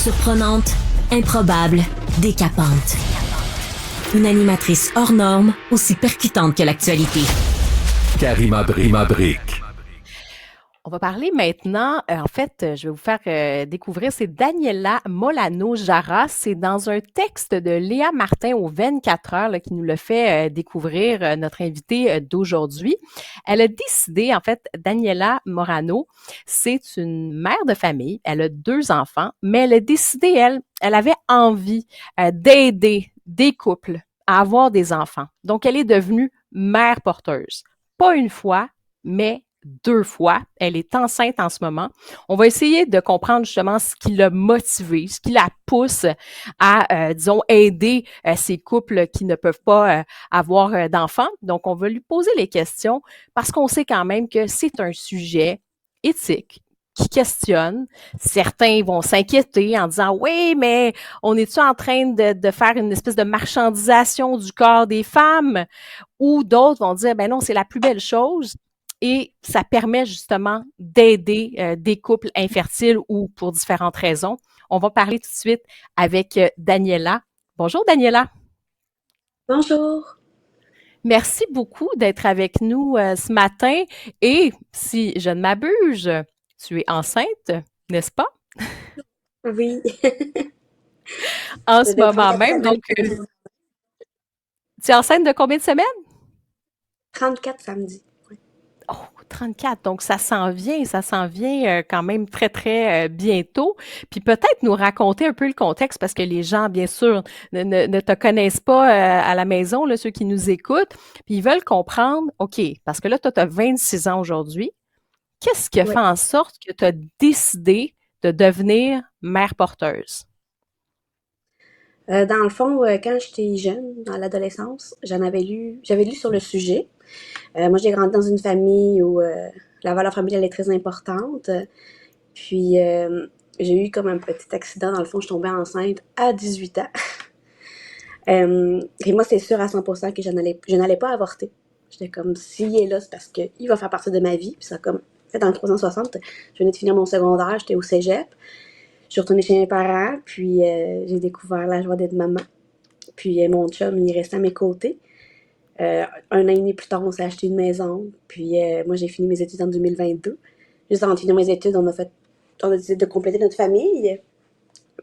Surprenante, improbable, décapante. Une animatrice hors norme, aussi percutante que l'actualité. Karima Brick. On va parler maintenant, je vais vous faire découvrir, c'est Daniela Molano-Jara. C'est dans un texte de Léa Martin au 24 heures là, qui nous le fait découvrir, notre invitée d'aujourd'hui. Elle a décidé, Daniela Morano, c'est une mère de famille, elle a 2 enfants, mais elle a décidé, elle avait envie d'aider des couples à avoir des enfants. Donc, elle est devenue mère porteuse. Pas une fois, mais 2 fois. Elle est enceinte en ce moment. On va essayer de comprendre justement ce qui l'a motivée, ce qui la pousse à, aider ces couples qui ne peuvent pas avoir d'enfants. Donc, on va lui poser les questions parce qu'on sait quand même que c'est un sujet éthique qui questionne. Certains vont s'inquiéter en disant « Oui, mais on est-tu en train de faire une espèce de marchandisation du corps des femmes? » Ou d'autres vont dire « Ben non, c'est la plus belle chose. » Et ça permet justement d'aider des couples infertiles ou pour différentes raisons. On va parler tout de suite avec Daniela. Bonjour Daniela. Bonjour. Merci beaucoup d'être avec nous ce matin. Et si je ne m'abuse, tu es enceinte, n'est-ce pas? Oui. En ce moment même. Donc, tu es enceinte de combien de semaines? 34 samedis. Oh, 34. Donc, ça s'en vient quand même très, très bientôt. Puis peut-être nous raconter un peu le contexte parce que les gens, bien sûr, ne te connaissent pas à la maison, là, ceux qui nous écoutent. Puis ils veulent comprendre, OK, parce que là, toi, tu as 26 ans aujourd'hui. Qu'est-ce qui a fait en sorte que tu as décidé de devenir mère porteuse? Dans le fond, quand j'étais jeune, dans l'adolescence, j'avais lu sur le sujet. Moi, j'ai grandi dans une famille où la valeur familiale est très importante. Puis, j'ai eu comme un petit accident. Dans le fond, je tombais enceinte à 18 ans. Et moi, c'est sûr à 100% que je n'allais pas avorter. J'étais comme, s'il est là, c'est parce qu'il va faire partie de ma vie. Puis ça a comme fait dans le 360. Je venais de finir mon secondaire, j'étais au cégep. Je suis retournée chez mes parents, puis j'ai découvert la joie d'être maman. Puis mon chum, il restait à mes côtés. 1 an et demi plus tard, on s'est acheté une maison. Puis moi, j'ai fini mes études en 2022. Juste avant de finir mes études, on a décidé de compléter notre famille.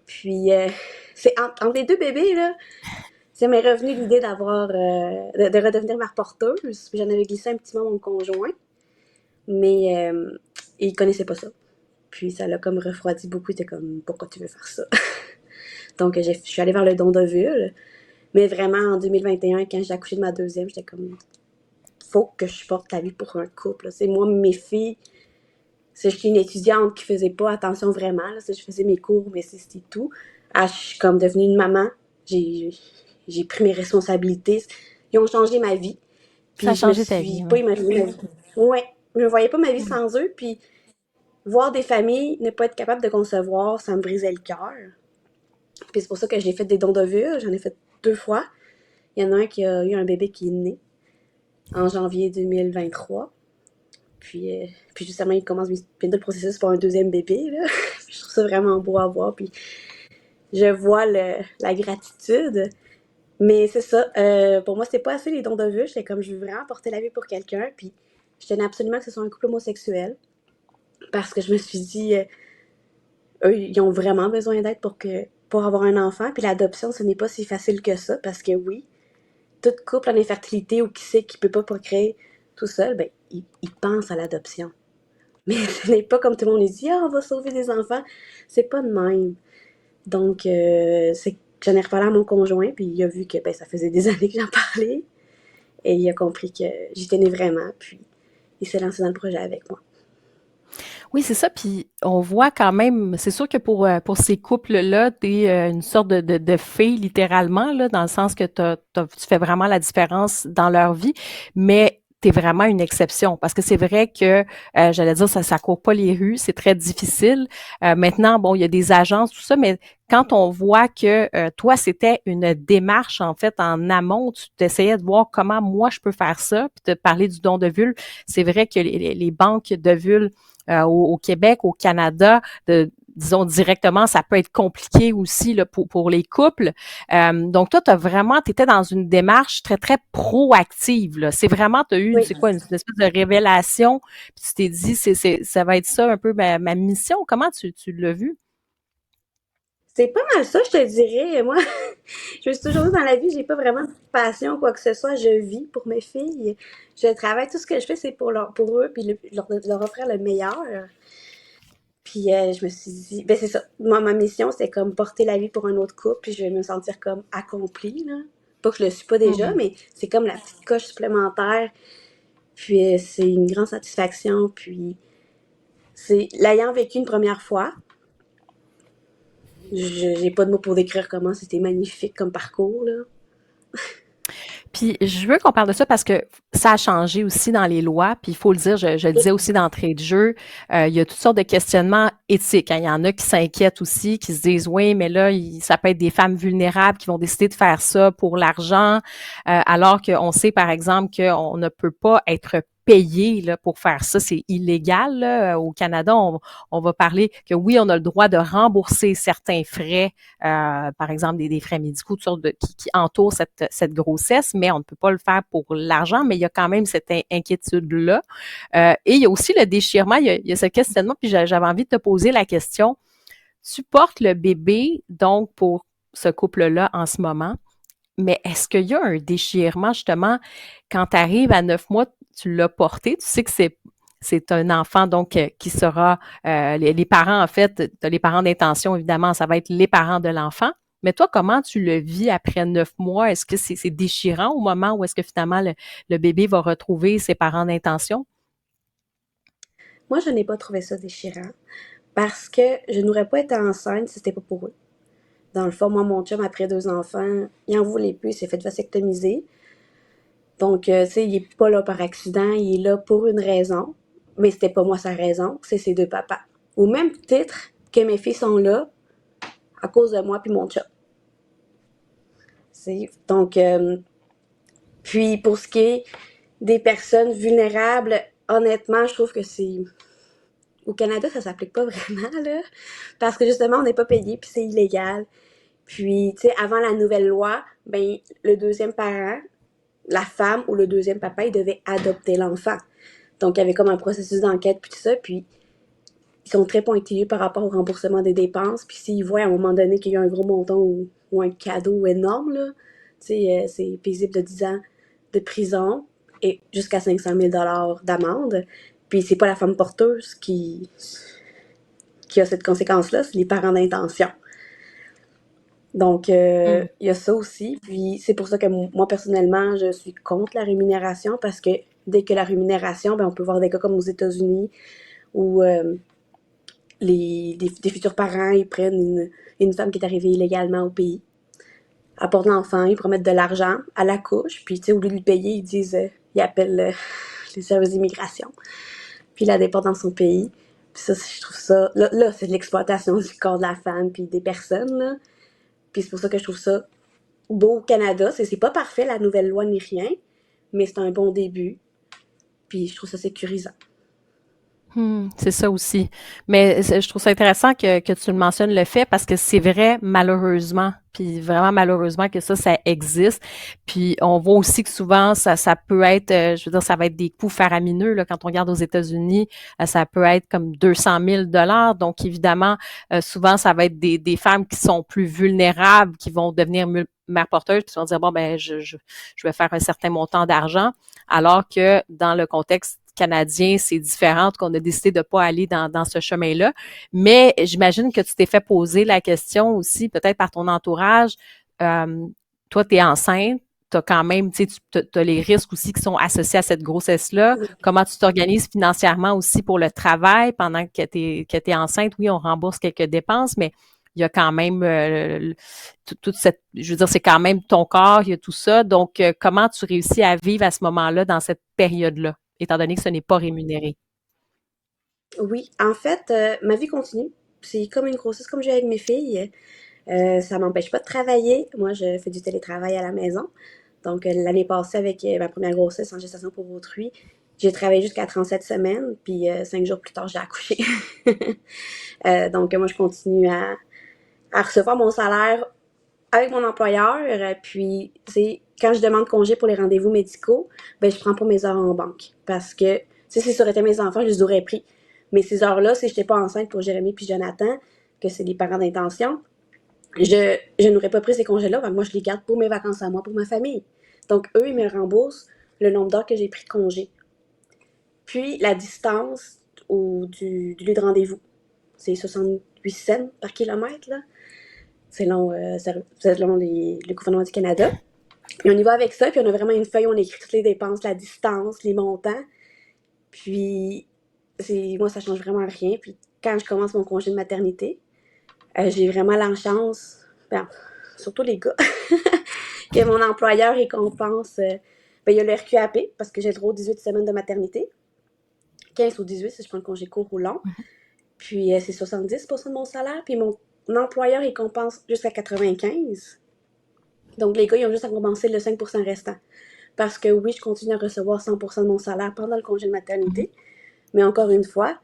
Puis c'est entre les 2 bébés, là, ça m'est revenu l'idée de redevenir mère porteuse. Puis j'en avais glissé un petit peu à mon conjoint. Mais il connaissait pas ça. Puis ça l'a comme refroidi beaucoup. Il était comme, pourquoi tu veux faire ça? Donc je suis allée vers le don d'ovule. Mais vraiment, en 2021, quand j'ai accouché de ma deuxième, j'étais comme, faut que je porte la vie pour un couple. C'est moi, mes filles, j'étais une étudiante qui faisait pas attention vraiment. Là, je faisais mes cours, mais c'était tout. Je suis comme devenue une maman. J'ai pris mes responsabilités. Ils ont changé ma vie. Puis Ça a changé ta vie. Je me suis pas imaginé ma vie. Ouais, je me voyais pas ma vie sans eux. Puis voir des familles ne pas être capable de concevoir, ça me brisait le cœur. Puis c'est pour ça que j'ai fait des dons d'ovules. J'en ai fait 2 fois. Il y en a un qui a eu un bébé qui est né en janvier 2023. Puis justement, il commence bientôt le processus pour un 2e bébé. Là. Je trouve ça vraiment beau à voir. Puis je vois la gratitude. Mais c'est ça. Pour moi, c'était pas assez les dons d'ovules. J'étais comme, je veux vraiment porter la vie pour quelqu'un. Puis je tenais absolument que ce soit un couple homosexuel. Parce que je me suis dit, eux, ils ont vraiment besoin d'aide pour avoir un enfant. Puis l'adoption, ce n'est pas si facile que ça. Parce que oui, tout couple en infertilité ou qui sait qu'il peut pas procréer tout seul, ben, il pense à l'adoption. Mais ce n'est pas comme tout le monde dit, on va sauver des enfants. C'est pas de même. Donc, j'en ai reparlé à mon conjoint, puis il a vu que ça faisait des années que j'en parlais. Et il a compris que j'y tenais vraiment, puis il s'est lancé dans le projet avec moi. Oui, c'est ça. Puis on voit quand même, c'est sûr que pour ces couples-là, t'es une sorte de fée, littéralement, là, dans le sens que tu fais vraiment la différence dans leur vie, mais t'es vraiment une exception. Parce que c'est vrai que, j'allais dire, ça court pas les rues, c'est très difficile. Maintenant, bon, il y a des agences, tout ça, mais quand on voit que toi, c'était une démarche, en fait, en amont, tu t'essayais de voir comment moi je peux faire ça, puis de parler du don d'ovule. C'est vrai que les banques d'ovules au Québec, au Canada, disons directement, ça peut être compliqué aussi là, pour les couples. Donc, toi, tu étais dans une démarche très, très proactive. Là. C'est vraiment, tu as eu, Oui. c'est quoi, une espèce de révélation, puis tu t'es dit, ça va être ça un peu ma mission. Comment tu l'as vu? C'est pas mal ça, je te dirais. Moi, je me suis toujours dit dans la vie, j'ai pas vraiment de passion ou quoi que ce soit. Je vis pour mes filles. Je travaille. Tout ce que je fais, c'est pour eux, puis leur offrir le meilleur. Puis je me suis dit, ben c'est ça. Moi, ma mission, c'est comme porter la vie pour un autre couple, puis je vais me sentir comme accomplie, là. Pas que je le suis pas déjà, Mhm. mais c'est comme la petite coche supplémentaire. Puis c'est une grande satisfaction. Puis c'est l'ayant vécu une première fois, j'ai pas de mots pour décrire comment c'était magnifique comme parcours, là. Puis je veux qu'on parle de ça parce que ça a changé aussi dans les lois. Puis il faut le dire, je le disais aussi d'entrée de jeu, il y a toutes sortes de questionnements éthiques. Hein. Il y en a qui s'inquiètent aussi, qui se disent oui, mais là, ça peut être des femmes vulnérables qui vont décider de faire ça pour l'argent, alors qu'on sait par exemple qu'on ne peut pas être payé là, pour faire ça, c'est illégal. Là. Au Canada, on va parler que oui, on a le droit de rembourser certains frais, par exemple des frais médicaux, toutes sortes qui entourent cette grossesse, mais on ne peut pas le faire pour l'argent, mais il y a quand même cette inquiétude-là. Et il y a aussi le déchirement, il y a ce questionnement, puis j'avais envie de te poser la question. Tu portes le bébé, donc, pour ce couple-là en ce moment, mais est-ce qu'il y a un déchirement, justement, quand tu arrives à 9 mois, tu l'as porté, tu sais que c'est un enfant, donc, qui sera, les parents, en fait, tu as les parents d'intention, évidemment, ça va être les parents de l'enfant. Mais toi, comment tu le vis après 9 mois? Est-ce que c'est déchirant au moment où est-ce que finalement le bébé va retrouver ses parents d'intention? Moi, je n'ai pas trouvé ça déchirant parce que je n'aurais pas été enceinte si c'était pas pour eux. Dans le fond, moi, mon chum, après 2 enfants, il en voulait plus, il s'est fait vasectomiser. Donc, tu sais, il est pas là par accident, il est là pour une raison. Mais c'était pas moi sa raison, c'est ses deux papas. Au même titre que mes filles sont là à cause de moi puis mon chum. Donc, puis pour ce qui est des personnes vulnérables, honnêtement, je trouve que c'est... Au Canada, ça s'applique pas vraiment, là. Parce que justement, on n'est pas payé, puis c'est illégal. Puis, tu sais, avant la nouvelle loi, ben, le deuxième parent, la femme ou le deuxième papa, il devait adopter l'enfant. Donc, il y avait comme un processus d'enquête, puis tout ça. Puis, ils sont très pointilleux par rapport au remboursement des dépenses. Puis, s'ils voient à un moment donné qu'il y a un gros montant ou un cadeau énorme, là, tu sais, c'est paisible de 10 ans de prison et jusqu'à 500 000 d'amende. Puis, c'est pas la femme porteuse qui a cette conséquence-là, c'est les parents d'intention. Donc, il y a ça aussi. Puis, c'est pour ça que moi, personnellement, je suis contre la rémunération parce que dès que la rémunération, ben, on peut voir des cas comme aux États-Unis où des futurs parents, ils prennent une femme qui est arrivée illégalement au pays, apportent l'enfant, ils promettent de l'argent à la couche, puis, tu sais, au lieu de lui payer, ils disent, ils appellent les services d'immigration, puis ils la déportent dans son pays. Puis ça, je trouve ça... Là c'est de l'exploitation du corps de la femme puis des personnes, là. Puis c'est pour ça que je trouve ça beau au Canada. C'est pas parfait, la nouvelle loi ni rien, mais c'est un bon début. Puis je trouve ça sécurisant. C'est ça aussi. Mais je trouve ça intéressant que tu le mentionnes le fait parce que c'est vrai, malheureusement, puis vraiment malheureusement que ça existe. Puis on voit aussi que souvent, ça peut être, je veux dire, ça va être des coûts faramineux, là, quand on regarde aux États-Unis, ça peut être comme 200 000 dollars. Donc évidemment, souvent, ça va être des femmes qui sont plus vulnérables, qui vont devenir mères porteuses, puis qui vont dire, bon, ben, je vais faire un certain montant d'argent, alors que dans le contexte canadien, c'est différent, qu'on a décidé de pas aller dans ce chemin-là. Mais j'imagine que tu t'es fait poser la question aussi, peut-être par ton entourage. Toi, tu es enceinte, tu as quand même, tu as les risques aussi qui sont associés à cette grossesse-là. Comment tu t'organises financièrement aussi pour le travail pendant que tu es enceinte? Oui, on rembourse quelques dépenses, mais il y a quand même toute cette, je veux dire, c'est quand même ton corps, il y a tout ça. Donc, comment tu réussis à vivre à ce moment-là, dans cette période-là, étant donné que ce n'est pas rémunéré? Oui, en fait, ma vie continue. C'est comme une grossesse comme j'ai avec mes filles. Ça m'empêche pas de travailler. Moi, je fais du télétravail à la maison. Donc, l'année passée, avec ma première grossesse en gestation pour autrui, J'ai travaillé jusqu'à 37 semaines, puis 5 jours plus tard, j'ai accouché. Donc, moi, je continue à recevoir mon salaire avec mon employeur. Puis, tu sais, quand je demande congé pour les rendez-vous médicaux, ben, je prends pas mes heures en banque. Parce que, tu sais, si ça aurait été mes enfants, je les aurais pris. Mais ces heures-là, si j'étais pas enceinte pour Jérémy puis Jonathan, que c'est des parents d'intention, je n'aurais pas pris ces congés-là. Ben, moi, je les garde pour mes vacances à moi, pour ma famille. Donc, eux, ils me remboursent le nombre d'heures que j'ai pris de congé. Puis, la distance du lieu de rendez-vous, c'est 68 cents par kilomètre, là. Selon le gouvernement du Canada. Puis on y va avec ça, puis on a vraiment une feuille où on écrit toutes les dépenses, la distance, les montants. Puis, moi, ça change vraiment rien. Puis, quand je commence mon congé de maternité, j'ai vraiment la chance, ben, surtout les gars, que mon employeur récompense. Ben, il y a le RQAP, parce que j'ai le droit aux 18 semaines de maternité. 15 ou 18 si je prends le congé court ou long. Puis, c'est 70% de mon salaire. Puis, mon employeur récompense jusqu'à 95. Donc, les gars, ils ont juste à compenser le 5% restant. Parce que oui, je continue à recevoir 100% de mon salaire pendant le congé de maternité. Mais encore une fois,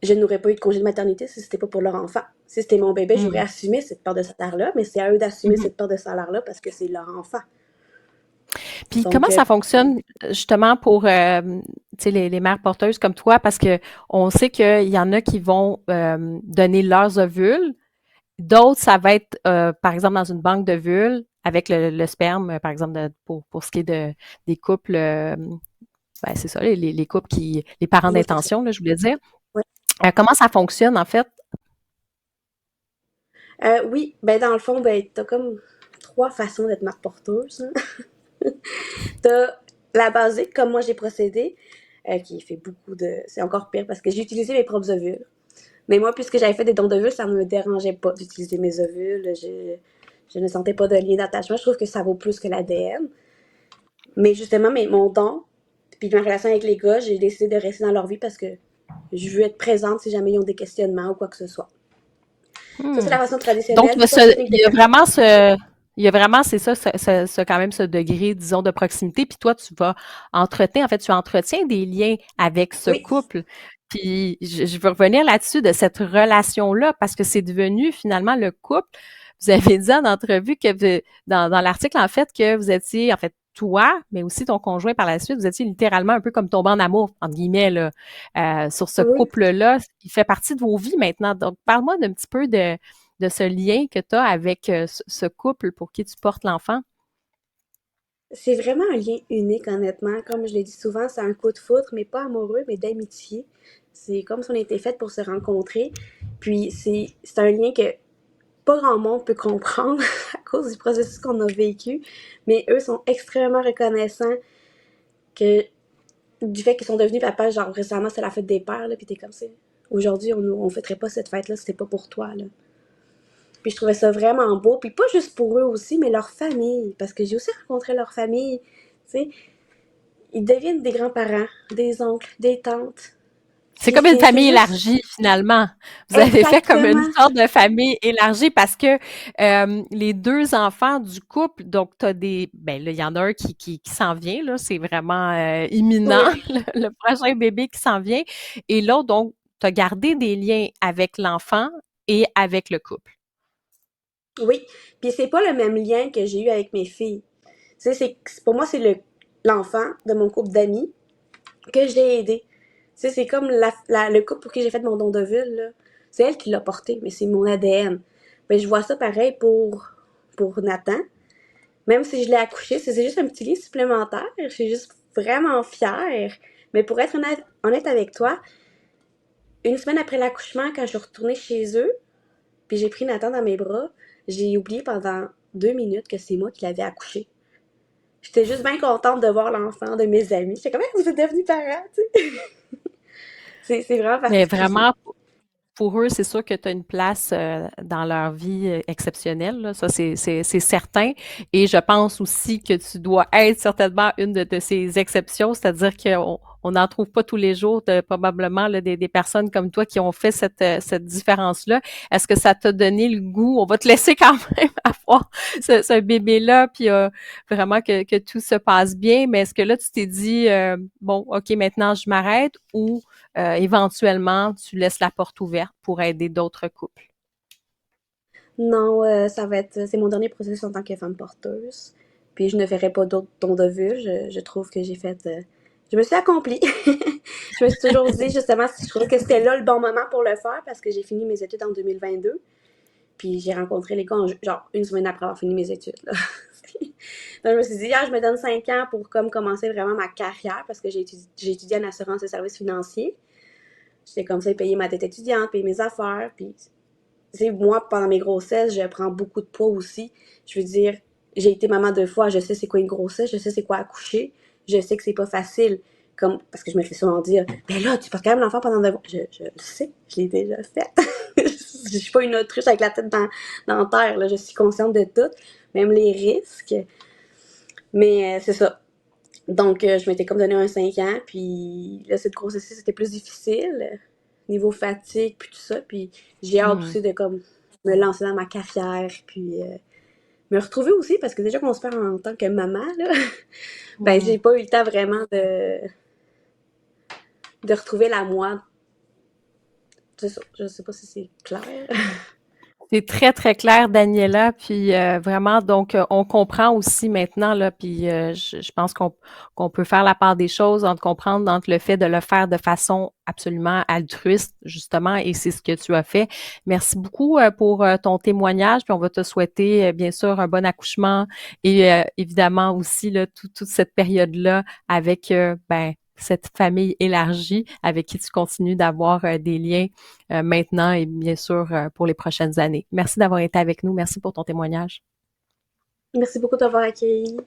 je n'aurais pas eu de congé de maternité si c'était pas pour leur enfant. Si c'était mon bébé, j'aurais assumé cette part de salaire-là, mais c'est à eux d'assumer cette part de salaire-là parce que c'est leur enfant. Puis Donc, comment ça fonctionne justement pour les mères porteuses comme toi? Parce que on sait qu'il y en a qui vont donner leurs ovules. D'autres, ça va être, par exemple, dans une banque d'ovules avec le sperme, par exemple, pour ce qui est des couples, ben, c'est ça, les couples les parents oui, d'intention, là, je voulais dire. Oui. Comment ça fonctionne, en fait? Oui, ben dans le fond, ben t'as comme 3 façons d'être mère porteuse. Hein. T'as la basique, comme moi j'ai procédé, qui fait beaucoup de... C'est encore pire parce que j'ai utilisé mes propres ovules. Mais moi, puisque j'avais fait des dons d'ovules, ça ne me dérangeait pas d'utiliser mes ovules. Je ne sentais pas de lien d'attachement. Je trouve que ça vaut plus que l'ADN. Mais justement, mon don, puis ma relation avec les gars, j'ai décidé de rester dans leur vie parce que je veux être présente si jamais ils ont des questionnements ou quoi que ce soit. Ça, c'est la façon traditionnelle. Donc, il y a vraiment, c'est ça, quand même ce degré, disons, de proximité. Puis toi, tu entretiens des liens avec ce couple. Puis je veux revenir là-dessus de cette relation-là parce que c'est devenu finalement le couple. Vous avez dit en entrevue que dans l'article, en fait, que vous étiez, en fait, toi, mais aussi ton conjoint par la suite, vous étiez littéralement un peu comme tombé en amour, entre guillemets, là, sur ce couple-là. Il fait partie de vos vies maintenant. Donc, parle-moi d'un petit peu de ce lien que tu as avec ce couple pour qui tu portes l'enfant. C'est vraiment un lien unique, honnêtement. Comme je l'ai dit souvent, c'est un coup de foudre, mais pas amoureux, mais d'amitié. C'est comme si on était fait pour se rencontrer. Puis c'est un lien que pas grand monde peut comprendre à cause du processus qu'on a vécu. Mais eux sont extrêmement reconnaissants du fait qu'ils sont devenus papas. Genre récemment, c'est la fête des pères, là, puis t'es comme ça. Aujourd'hui, on fêterait pas cette fête-là, c'était pas pour toi, là. Puis je trouvais ça vraiment beau. Puis pas juste pour eux aussi, mais leur famille. Parce que j'ai aussi rencontré leur famille. Tu sais, ils deviennent des grands-parents, des oncles, des tantes. C'est comme une famille élargie, finalement. Vous avez fait comme une sorte de famille élargie parce que les 2 enfants du couple, donc t'as ben là, il y en a un qui s'en vient, là, c'est vraiment imminent, le prochain bébé qui s'en vient. Et l'autre, donc, t'as gardé des liens avec l'enfant et avec le couple. Oui, puis c'est pas le même lien que j'ai eu avec mes filles. Tu sais, pour moi, c'est l'enfant de mon couple d'amis que j'ai aidé. Tu sais, c'est comme le couple pour qui j'ai fait mon don d'ovule, là. C'est elle qui l'a porté, mais c'est mon ADN. Ben, je vois ça pareil pour Nathan. Même si je l'ai accouché, c'est juste un petit lien supplémentaire. Je suis juste vraiment fière. Mais pour être honnête avec toi, une semaine après l'accouchement, quand je suis retournée chez eux, puis j'ai pris Nathan dans mes bras, j'ai oublié pendant 2 minutes que c'est moi qui l'avais accouché. J'étais juste bien contente de voir l'enfant de mes amis. J'étais comme, vous êtes devenus parents, tu sais. C'est vraiment particulier. Mais vraiment, pour eux, c'est sûr que tu as une place dans leur vie exceptionnelle, là. Ça, c'est certain. Et je pense aussi que tu dois être certainement une de ces exceptions, c'est-à-dire qu'on on n'en trouve pas tous les jours, probablement là, des personnes comme toi qui ont fait cette différence-là. Est-ce que ça t'a donné le goût? On va te laisser quand même avoir ce bébé-là, puis vraiment que tout se passe bien, mais est-ce que là, tu t'es dit, bon, OK, maintenant je m'arrête, ou éventuellement, tu laisses la porte ouverte pour aider d'autres couples? Non, c'est mon dernier processus en tant que femme porteuse. Puis je ne ferai pas d'autres dons de vue. Je trouve que je me suis accomplie. Je me suis toujours dit, justement, je trouvais que c'était là le bon moment pour le faire parce que j'ai fini mes études en 2022. Puis j'ai rencontré les gars genre une semaine après avoir fini mes études, là. Donc je me suis dit, je me donne 5 ans pour comme commencer vraiment ma carrière parce que j'ai étudié en assurance et services financiers. J'étais comme ça, payer ma dette étudiante, payer mes affaires. Puis, tu sais, moi, pendant mes grossesses, je prends beaucoup de poids aussi. Je veux dire, j'ai été maman 2 fois, je sais c'est quoi une grossesse, je sais c'est quoi accoucher, je sais que c'est pas facile. Comme, parce que je me fais souvent dire, mais là, tu portes quand même l'enfant pendant 9 mois. Je le sais, je l'ai déjà fait. Je suis pas une autruche avec la tête dans terre, là. Je suis consciente de tout, même les risques. Mais c'est ça. Donc, je m'étais comme donné un 5 ans, puis là, cette grossesse, c'était plus difficile, niveau fatigue, puis tout ça. Puis j'ai hâte aussi de comme me lancer dans ma carrière, puis me retrouver aussi, parce que déjà qu'on se perd en tant que maman, là, ben j'ai pas eu le temps vraiment de retrouver la moi. C'est ça, je sais pas si c'est clair. C'est très, très clair, Daniela. Puis vraiment, donc, on comprend aussi maintenant, là, puis je pense qu'on peut faire la part des choses, entre comprendre entre le fait de le faire de façon absolument altruiste, justement, et c'est ce que tu as fait. Merci beaucoup pour ton témoignage, puis on va te souhaiter, bien sûr, un bon accouchement et évidemment aussi là, toute cette période-là avec cette famille élargie avec qui tu continues d'avoir des liens maintenant et bien sûr pour les prochaines années. Merci d'avoir été avec nous. Merci pour ton témoignage. Merci beaucoup d'avoir accueilli.